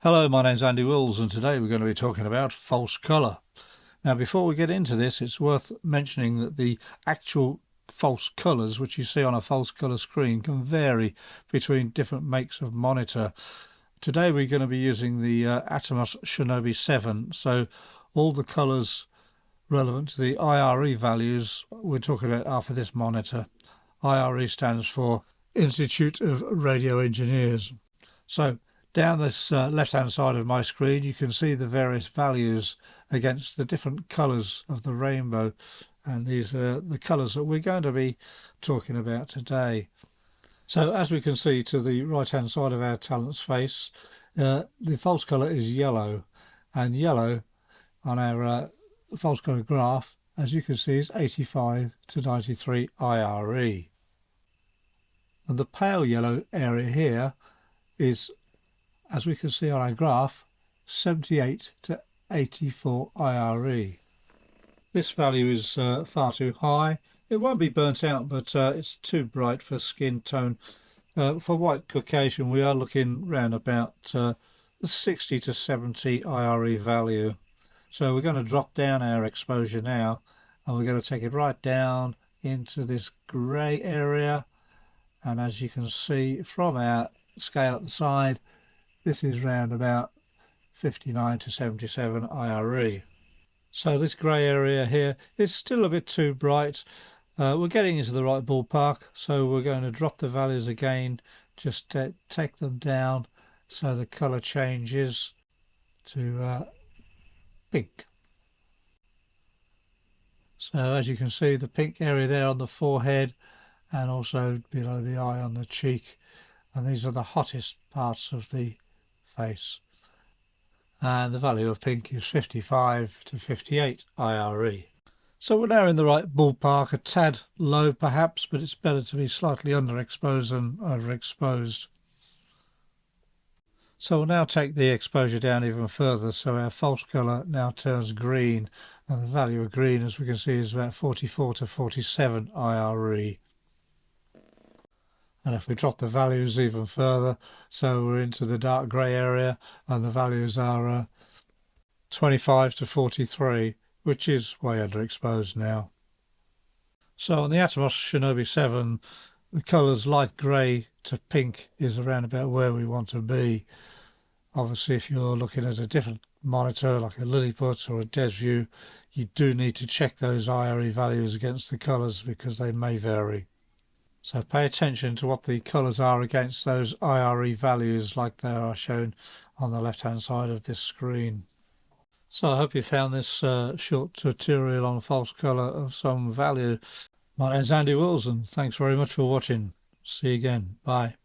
Hello, my name's Andy Wills, and today we're going to be talking about false colour. Now, before we get into this, it's worth mentioning that the actual false colours which you see on a false colour screen can vary between different makes of monitor. Today we're going to be using the Atomos Shinobi 7, so all the colours relevant to the IRE values we're talking about are for this monitor. IRE stands for Institute of Radio Engineers. So down this left-hand side of my screen, you can see the various values against the different colours of the rainbow. And these are the colours that we're going to be talking about today. So as we can see to the right-hand side of our talent's face, the false colour is yellow. And yellow on our false colour graph, as you can see, is 85 to 93 IRE. And the pale yellow area here is, as we can see on our graph, 78 to 84 IRE. This value is far too high. It won't be burnt out, but it's too bright for skin tone. For white Caucasian, we are looking around about 60 to 70 IRE value. So we're going to drop down our exposure now, and we're going to take it right down into this grey area. And as you can see from our scale at the side, this is round about 59 to 77 IRE. So this grey area here is still a bit too bright. We're getting into the right ballpark, so we're going to drop the values again, just take them down so the colour changes to pink. So as you can see, the pink area there on the forehead and also below the eye on the cheek, and these are the hottest parts of the face. And the value of pink is 55 to 58 IRE. So we're now in the right ballpark, a tad low perhaps, but it's better to be slightly underexposed than overexposed. So we'll now take the exposure down even further, so our false colour now turns green, and the value of green, as we can see, is about 44 to 47 IRE. And if we drop the values even further, so we're into the dark grey area, and the values are 25 to 43, which is way underexposed now. So on the Atomos Shinobi 7, the colours light grey to pink is around about where we want to be. Obviously, if you're looking at a different monitor like a Lilliput or a DesView, you do need to check those IRE values against the colours because they may vary. So pay attention to what the colours are against those IRE values like they are shown on the left hand side of this screen. So I hope you found this short tutorial on false colour of some value. My name's Andy Wills, and thanks very much for watching. See you again. Bye.